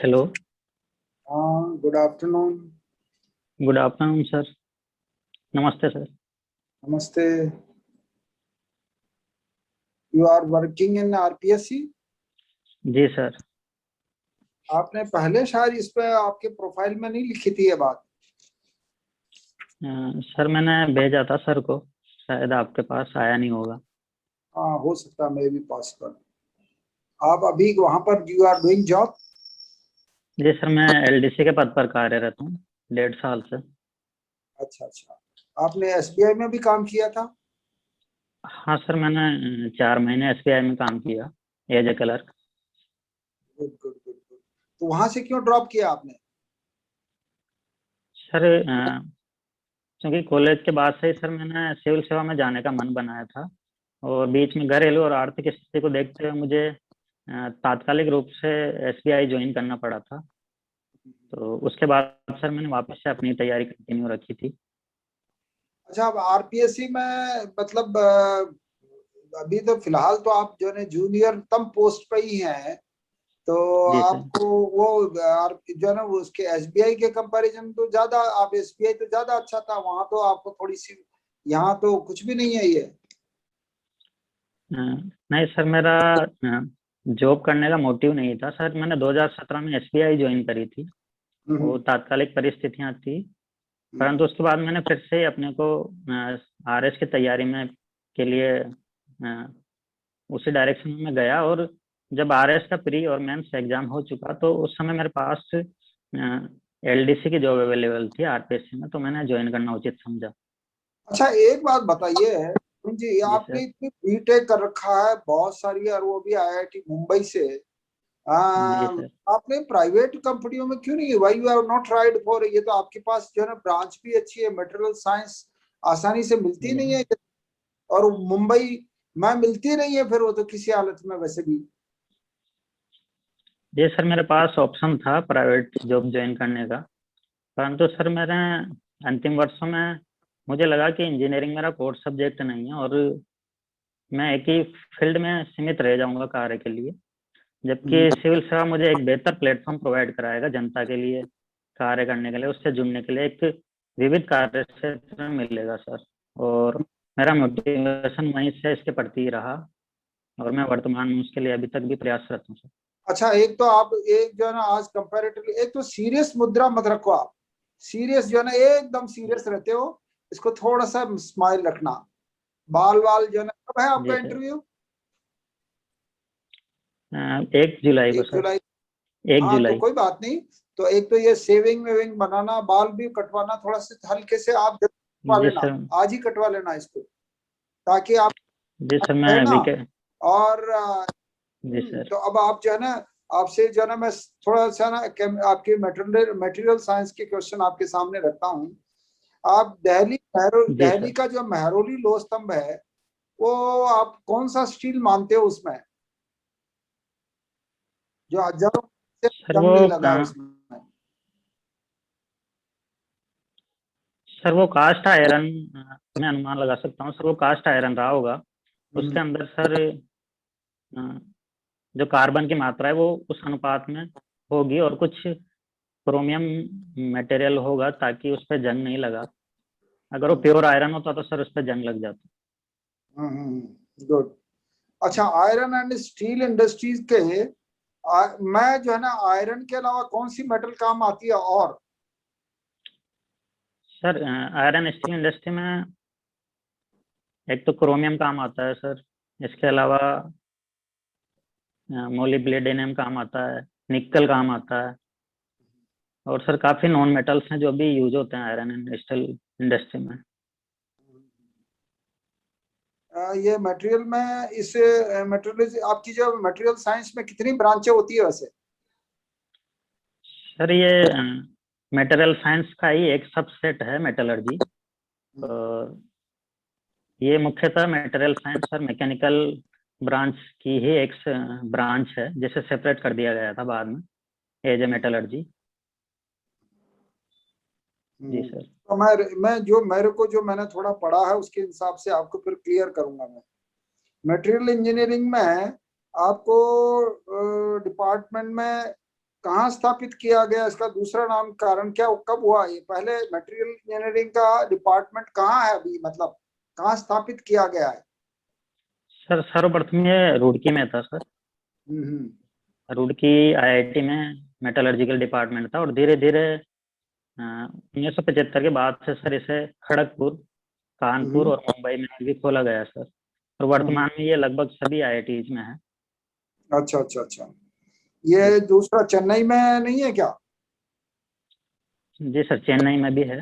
Hello. हाँ, good afternoon. Good afternoon sir. नमस्ते sir. नमस्ते। You are working in RPSC. जी सर। आपने पहले शायद इस पे आपके प्रोफाइल में नहीं लिखी थी ये बात। सर मैंने भेजा था सर को, शायद आपके पास आया नहीं होगा। हाँ, हो सकता है मैं भी पास कर। आप अभी वहां पर यू आर डूइंग जॉब। जी सर, मैं एलडीसी के पद पर कार्यरत हूँ 1.5 साल से। अच्छा अच्छा। आपने एसबीआई में भी काम किया था। हाँ सर, मैंने 4 महीने एसबीआई में काम किया as a clerk. Good good good good. तो वहां से क्यों ड्रॉप किया आपने। सर क्योंकि कॉलेज के बाद से ही सर मैंने सिविल सेवा में जाने का मन बनाया था, और बीच में घरेलू और आर्थिक स्थिति को देखते हुए मुझे तात्कालिक रूप से एसबीआई ज्वाइन करना पड़ा था। तो उसके बाद सर मैंने वापस से अपनी तैयारी कंटिन्यू रखी थी। अच्छा, अब आरपीएससी में मतलब अभी तो फिलहाल तो आप जो है जूनियर तम पोस्ट पे ही हैं। तो जी सर। आपको वो जो है ना वो उसके एसबीआई के कंपैरिजन तो ज्यादा, आप एसबीआई तो ज्यादा अच्छा था वहां, तो आपको थोड़ी सी, यहाँ तो कुछ भी नहीं है ये। नहीं सर, मेरा जॉब करने का मोटिव नहीं था सर। मैंने 2017 में एसबीआई ज्वाइन करी थी। वो हम्म तात्कालिक परिस्थितियां थी, हम्म परंतु उसके बाद मैंने फिर से अपने को आरएस की तैयारी में के लिए उसी डायरेक्शन में गया। और जब आरएस का प्री और मेंस एग्जाम हो चुका तो उस समय मेरे पास एलडीसी की जॉब अवेलेबल थी आरपीएससी में, तो मैंने ज्वाइन करना उचित समझा। अच्छा, एक बात बताइए जी, जी आपने सर। इतनी बीटेक कर रखा है बहुत सारी, और वो भी आईआईटी मुंबई से। आ, जी सर। आपने प्राइवेट कंपनियों में क्यों नहीं, why you have not tried for, ये तो आपके पास जो है ना ब्रांच भी अच्छी है, मटेरियल साइंस आसानी से मिलती जी नहीं है। और मुंबई में मिलती नहीं है, फिर वो तो किसी हालत में वैसे भी। जी सर, मेरे पास ऑप्शन था प्राइवेट जॉब ज्वाइन करने का, परंतु सर मेरे अंतिम वर्षों में मुझे लगा कि इंजीनियरिंग मेरा कोर सब्जेक्ट नहीं है, और मैं एक ही फील्ड में सीमित रह जाऊंगा कार्य के लिए। हम्म, जबकि सिविल सेवा मुझे एक बेहतर प्लेटफॉर्म प्रोवाइड कराएगा जनता के लिए कार्य करने के लिए, उससे जुड़ने के लिए एक विविध कार्य क्षेत्र मिलेगा सर। और मेरा मोटिवेशन वहीं से इसके प्रति ही रहा, और मैं वर्तमान में उसके लिए अभी तक भी प्रयासरत हूँ सर। अच्छा, एक तो आप एक जो है ना आज कंपैरेटिवली, एक तो सीरियस मुद्रा मत रखो आप। सीरियस जो है ना एकदम सीरियस रहते हो, इसको थोड़ा सा स्माइल रखना। बाल वाल जो है ना, कब है आपका जी सर। इंटरव्यू। 1 जुलाई को 1 जुलाई। सर। एक हाँ, तो जुलाई कोई बात नहीं। तो एक तो ये सेविंग वेविंग बनाना, बाल भी कटवाना थोड़ा सा हल्के से आप कटवा जी लेना। सर। आज ही कटवा लेना इसको, ताकि आप जी सर, मैं है ना। वीके और जी सर। तो अब आप जो है ना, आपसे जो है ना मैं थोड़ा सा ना आपके मटेरियल मटेरियल साइंस के क्वेश्चन आपके सामने रखता हूँ। आप जी दिल्ली सर। का जो मेहरौली लोह स्तंभ है, वो आप कौन सा स्टील मानते हो उसमें, जो हजारों से सर जंग वो नहीं लगा है उसमें। सर वो कास्ट आयरन, मैं अनुमान लगा सकता हूँ सर, वो कास्ट आयरन रहा होगा। हम्म, उसके अंदर सर अ, जो कार्बन की मात्रा है वो उस अनुपात में होगी, और कुछ क्रोमियम मटेरियल होगा ताकि उस पर जंग नहीं लगा। अगर वो प्योर आयरन होता तो सर उस पर जंग लग जाता। गुड। अच्छा, आयरन एंड स्टील इंडस्ट्रीज के मैं जो है ना आयरन के अलावा कौन सी मेटल काम आती है और। सर आयरन स्टील इंडस्ट्री में एक तो क्रोमियम काम आता है सर। इसके अलावा मोलिब्डेनम काम आता है, निकल काम आता है, और सर काफी नॉन मेटल्स हैं जो भी यूज होते हैं आयरन एंड स्टील इंडस्ट्री में। ये मटेरियल में इस मटेरियल, आपकी जो मटेरियल साइंस में कितनी ब्रांचें होती है वैसे। सर ये मेटेरियल साइंस का ही एक सबसेट है मेटलर्जी। और ये मुख्यतः मटेरियल साइंस और मैकेनिकल ब्रांच की ही एक ब्रांच है, जिसे सेपरेट कर दिया गया था बाद में एज ए मेटलर्जी। जी सर। तो मैं जो मेरे को जो मैंने थोड़ा पढ़ा है उसके हिसाब से आपको फिर क्लियर करूंगा मैं। मटेरियल इंजीनियरिंग में आपको डिपार्टमेंट में कहाँ स्थापित किया गया, इसका दूसरा नाम, कारण क्या, कब हुआ ये, पहले मटेरियल इंजीनियरिंग का डिपार्टमेंट कहाँ है अभी, मतलब कहाँ स्थापित किया गया है? सर सर्वप्रथम ये रुड़की में था सर। हम्म। रुड़की आईआईटी में मेटलर्जिकल डिपार्टमेंट था, और धीरे धीरे 1975 के बाद से सर इसे खड़गपुर, कानपुर हम्म। और मुंबई में भी खोला गया सर। और हम्म। वर्तमान में ये लगभग सभी आईआईटीज में है। अच्छा अच्छा अच्छा, ये दूसरा चेन्नई में नहीं है क्या? जी सर, चेन्नई में भी है,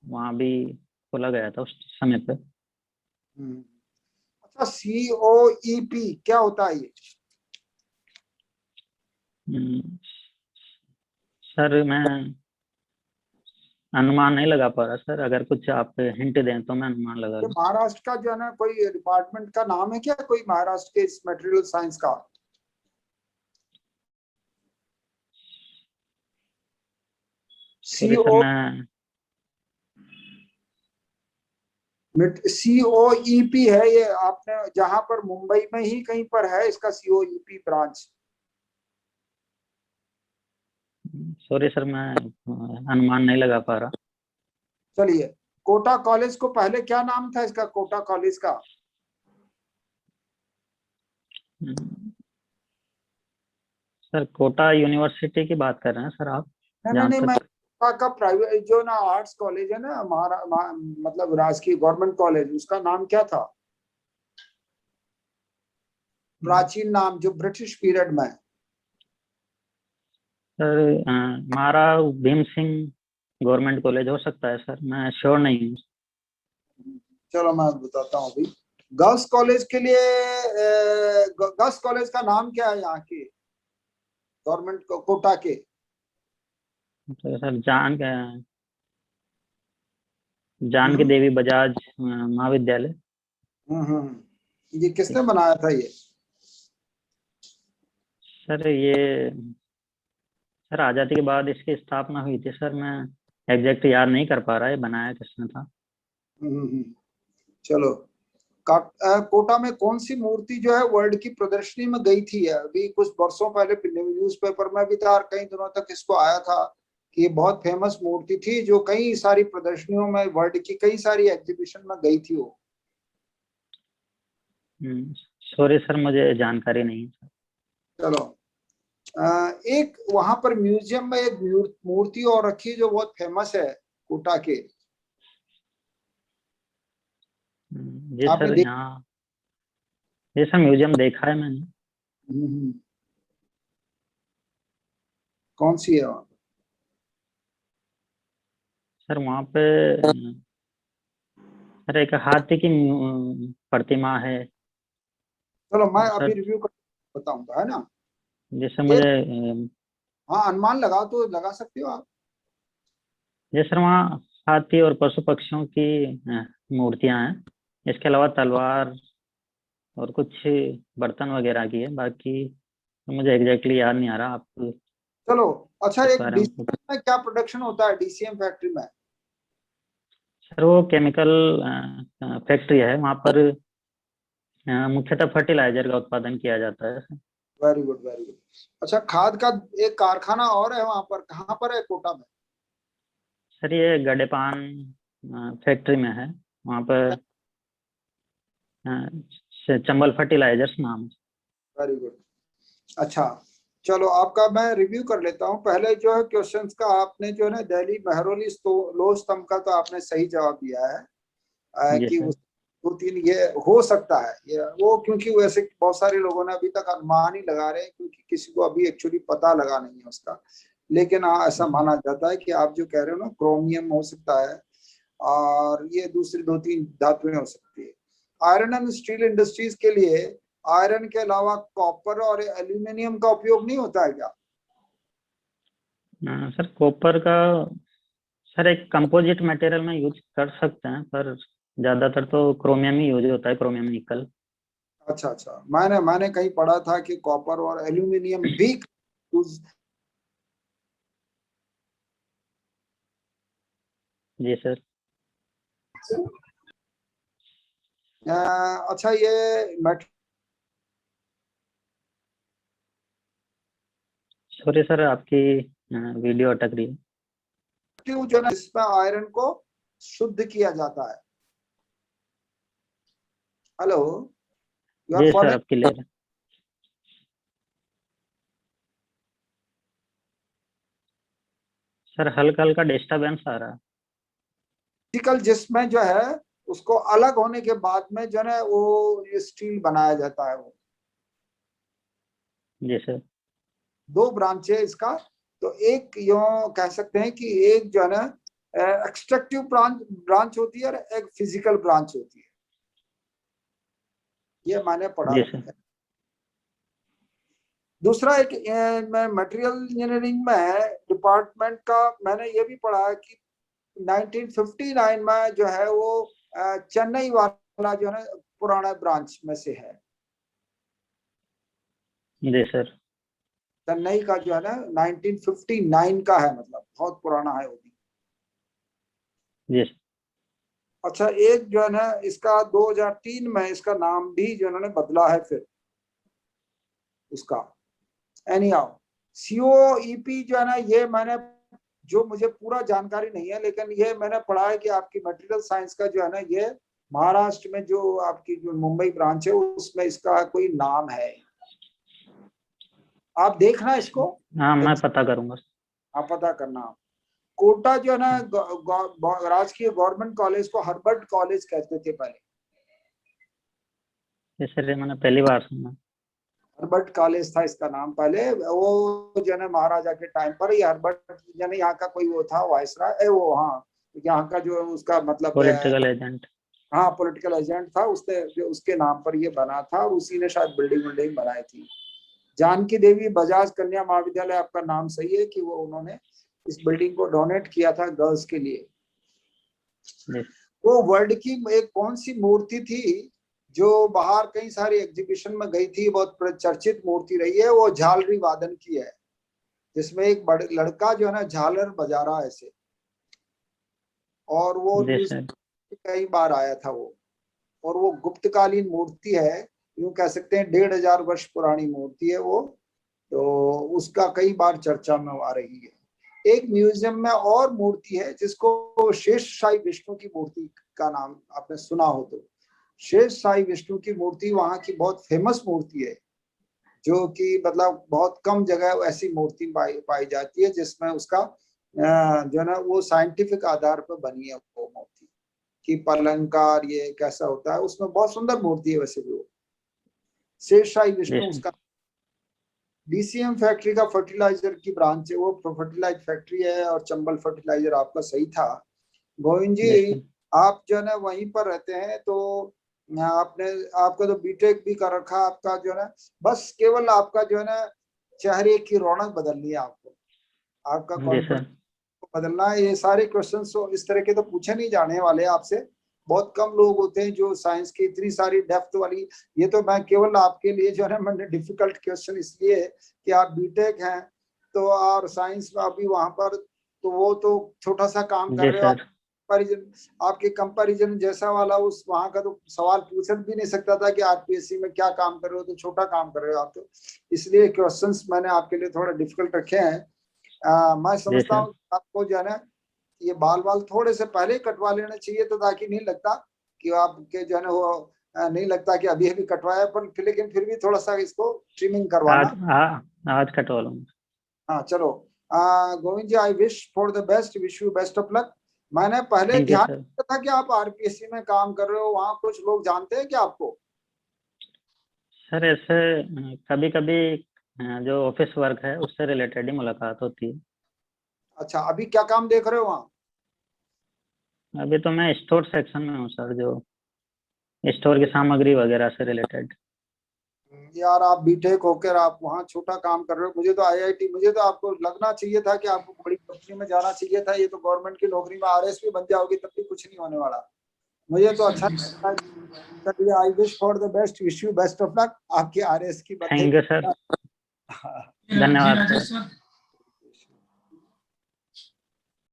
वहाँ भी खोला गया था उस समय पे। हम्म। अच्छा, सी ओ ई पी क्या होता है ये? हम्म, सर मैं अनुमान नहीं लगा पा रहा सर, अगर कुछ आप हिंट दें तो मैं अनुमान लगा ये लूँ। महाराष्ट्र का जो है ना, कोई डिपार्टमेंट का नाम है क्या, कोई महाराष्ट्र के इस मटेरियल साइंस का? सी सॉरी सर ओ मैं सी ओ ई पी है ये, आपने जहां पर मुंबई में ही कहीं पर है इसका C O E P branch? Sorry sir मैं अनुमान नहीं लगा पा रहा। चलिए, कोटा कॉलेज को पहले क्या नाम था इसका, कोटा कॉलेज का? हम्म, सर कोटा यूनिवर्सिटी की बात कर रहे हैं सर आप, नहीं नहीं जहाँ नहीं, मैं तक। कोटा का प्राइवेट जो ना आर्ट्स कॉलेज है ना, मतलब राजकीय गवर्नमेंट कॉलेज, उसका नाम क्या था, प्राचीन नाम जो ब्रिटिश पीरियड में? सर हमारा भीम सिंह गवर्नमेंट कॉलेज हो सकता है सर, मैं श्योर नहीं हूँ। चलो मैं बताता हूँ अभी। गर्ल्स कॉलेज के लिए गर्ल्स कॉलेज का नाम क्या है यहाँ के गवर्नमेंट कोटा के? तो सर जानकी हम्म। देवी बजाज महाविद्यालय। ये किसने बनाया था ये? सर ये सर आज़ादी के बाद इसकी स्थापना हुई थी सर, मैं एग्जैक्ट याद नहीं कर पा रहा है बनाया किसने था। हम्म। चलो, कोटा में कौन सी मूर्ति जो है वर्ल्ड की प्रदर्शनी में गई थी? अभी कुछ वर्षों पहले न्यूज़पेपर में भी था, और कई दिनों तक इसको आया था कि ये बहुत फेमस मूर्ति थी जो कई सारी प्रदर्शनियों में, वर्ल्ड की कई सारी एग्जीबिशन में गई थी वो। सॉरी सर मुझे जानकारी नहीं है। चलो, एक वहां पर म्यूजियम में एक मूर्ति और रखी है जो बहुत फेमस है कोटा के, जी आपने सर, देख? यहाँ ये सर म्यूजियम देखा है मैंने। हम्म, कौन सी है वहाँ? सर वहाँ पे सर एक हाथी की प्रतिमा है। चलो मैं और अभी सर रिव्यू कर बताऊंगा, है ना? जैसे ये, मुझे हाँ, अनुमान लगा तो लगा सकते हो आप। जैसे सर वहाँ हाथी और पशु पक्षियों की मूर्तियां हैं, इसके अलावा तलवार और कुछ बर्तन वगैरह की है, बाकी तो मुझे एग्जैक्टली याद नहीं आ रहा। आप चलो, अच्छा, इस एक बारे में डीसीएम में क्या प्रोडक्शन होता है, डीसीएम फैक्ट्री में? सर वो केमिकल फैक्ट्री है, वहाँ पर मुख्यतः फर्टिलाइजर का उत्पादन किया जाता है। Very good, very good. अच्छा, खाद का एक कारखाना और है वहां पर, कहाँ पर है कोटा में? सर ये गडेपान फैक्ट्री में है, वहाँ पर चंबल फर्टिलाइजर्स नाम है। Very good. अच्छा, चलो आपका मैं रिव्यू कर लेता हूँ। पहले जो है क्वेश्चंस का, आपने जो है ना दिल्ली मेहरौली लो स्तंभ का तो आपने सही जवाब दिया है, जी कि सर। उस दो तीन ये हो सकता है, ये वो, क्योंकि वैसे बहुत सारे लोगों ने अभी तक अनुमान ही लगा रहे हैं, क्योंकि किसी को अभी एक्चुअली पता लगा नहीं है उसका। लेकिन हाँ, ऐसा माना जाता है कि आप जो कह रहे हो ना, क्रोमियम हो सकता है, और ये दूसरी दो तीन धातुएं हो सकती है। आयरन एंड स्टील इंडस्ट्रीज के लिए आयरन के अलावा कॉपर और एल्यूमिनियम का उपयोग नहीं होता है क्या? सर कॉपर का सर एक कंपोजिट मटेरियल में यूज कर सकते हैं, पर ज्यादातर तो क्रोमियम ही यूज होता है, क्रोमियम निकल। अच्छा अच्छा, मैंने मैंने कहीं पढ़ा था कि कॉपर और एल्यूमिनियम भी यूज। जी सर। अच्छा, ये सॉरी सर, आपकी वीडियो अटक रही है। जो है इसमें आयरन को शुद्ध किया जाता है। Hello, you R G sir, following? अब क्लियर है। सर हल्का हल्का डिस्टरबेंस आ रहा है। फिजिकल जिसमें जो है उसको अलग होने के बाद में जो है वो ये स्टील बनाया जाता है। वो जी सर। दो ब्रांच है इसका। तो एक यूं कह सकते हैं कि एक जो है ना एक्सट्रैक्टिव ब्रांच ब्रांच होती है और एक फिजिकल ब्रांच होती है। ये मैंने पढ़ा जी है। सर। दूसरा एक मैं मटेरियल इंजीनियरिंग में है डिपार्टमेंट का, मैंने ये भी पढ़ा है कि 1959 में जो है वो चेन्नई वाला जो है ना पुराना ब्रांच में से है। जी सर। चेन्नई का जो है ना 1959 का है, मतलब बहुत पुराना है वो भी। जी सर। अच्छा, एक जो है ना इसका 2003 में इसका नाम भी जो इन्होंने बदला है फिर उसका। एनी हाउ, सीओईपी जो है ना, ये मैंने जो मुझे पूरा जानकारी नहीं है लेकिन ये मैंने पढ़ा है कि आपकी मटेरियल साइंस का जो है ना ये महाराष्ट्र में जो आपकी जो मुंबई ब्रांच है उसमें इसका कोई नाम है। आप देखना इसको, हाँ, मैं पता करूंगा। आप पता करना। कोटा जो है ना राजकीय गवर्नमेंट कॉलेज को हर्बर्ट कॉलेज कहते थे पहले। जी सर, ये मैंने पहली बार सुना। हर्बर्ट कॉलेज था इसका नाम पहले। वो जो है महाराजा के टाइम पर ये हर्बर्ट यानी यहाँ का कोई वो था वायसराय, वो हाँ यहाँ का जो उसका मतलब पॉलिटिकल एजेंट। हाँ पॉलिटिकल एजेंट था, उसने जो उसके नाम पर ये बना था और उसी ने शायद बिल्डिंग बिल्डिंग बनाई थी। जानकी देवी बजाज कन्या महाविद्यालय, आपका नाम सही है कि वो उन्होंने इस बिल्डिंग को डोनेट किया था गर्ल्स के लिए। जी। वो वर्ल्ड की एक कौन सी मूर्ति थी जो बाहर कई सारी एग्जीबिशन में गई थी, बहुत चर्चित मूर्ति रही है, वो झालरी वादन की है जिसमें एक लड़का जो है ना झालर बजा रहा है ऐसे, और वो जी न्यूज सर। कई बार आया था वो। और वो गुप्तकालीन मूर्ति है, यूं कह सकते हैं 1500 वर्ष पुरानी मूर्ति है वो। तो उसका कई बार चर्चा में आ रही है। एक म्यूजियम में और मूर्ति है जिसको शेष शाही विष्णु की मूर्ति का नाम आपने सुना हो तो। शेष शाही विष्णु की मूर्ति वहां की बहुत फेमस मूर्ति है, जो कि मतलब बहुत कम जगह ऐसी मूर्ति पाई जाती है जिसमें उसका जो है ना वो साइंटिफिक आधार पर बनी है वो मूर्ति कि पलंकार ये कैसा होता है, उसमें बहुत सुंदर मूर्ति है वैसे भी वो। शेषशाही जी विष्णु सर। उसका। डीसीएम फैक्ट्री का फर्टिलाइजर की ब्रांच है वो, फर्टिलाइजर फैक्ट्री है, और चंबल फर्टिलाइजर आपका सही था गोविंद जी जी। सर। आप जो है ना वहीं पर रहते हैं तो आपने आपका तो बीटेक भी कर रखा है आपका जो है ना, बस केवल आपका जो है ना चेहरे की रौनक बदलनी है आपको, आपका जी कॉन्फिडेंस सर। बदलना है। ये सारे क्वेश्चंस तो इस तरह के तो पूछे नहीं जाने वाले आपसे, बहुत कम लोग होते हैं जो साइंस की इतनी सारी डेप्थ वाली। ये तो मैं केवल आपके लिए जो है ना मैंने डिफिकल्ट क्वेश्चन इसलिए कि आप बीटेक हैं तो, और साइंस में अभी वहां पर तो वो तो छोटा सा काम कर जी रहे हो आप। सर। कंपैरिजन, आपके कंपैरिजन जैसा वाला उस वहां का तो सवाल पूछ भी नहीं सकता था कि आरपीएससी में क्या काम कर रहे हो, तो छोटा काम कर रहे हो आप तो, इसलिए क्वेश्चंस मैंने आपके लिए थोड़ा डिफिकल्ट रखे हैं। मैं जी समझता सर। हूँ आपको जो है ना ये बाल बाल थोड़े से पहले ही कटवा लेना चाहिए, तो ताकि नहीं लगता कि आपके जो है ना वो नहीं लगता कि अभी अभी कटवाया, पर लेकिन फिर भी थोड़ा सा इसको ट्रिमिंग आज करवाना। आज कटवा लूंगा। हाँ चलो, Govind ji I wish for the best, wish you best of luck. मैंने पहले थैंक यू ध्यान सर। दिया था कि आप आरपीएससी में काम कर रहे हो, वहाँ कुछ लोग जानते हैं क्या आपको? सर ऐसे कभी कभी जो ऑफिस वर्क है उससे रिलेटेड ही मुलाकात होती है। अच्छा, अभी क्या काम देख रहे हो वहाँ? अभी तो मैं स्टोर सेक्शन में हूँ सर, जो स्टोर की सामग्री वगैरह से रिलेटेड। यार आप बीटेक होकर आप वहाँ छोटा काम कर रहे हो, मुझे तो आईआईटी, मुझे तो आपको लगना चाहिए था कि आपको बड़ी कंपनी में जाना चाहिए था। ये तो गवर्नमेंट की नौकरी में आरएस भी बन जाओगे तब भी कुछ नहीं होने वाला। मुझे तो अच्छा लगता है। चलिए, आई wish for the best, wish you best of luck, आपकी आरएस की थैंक बधाई। You sir. धन्यवाद सर।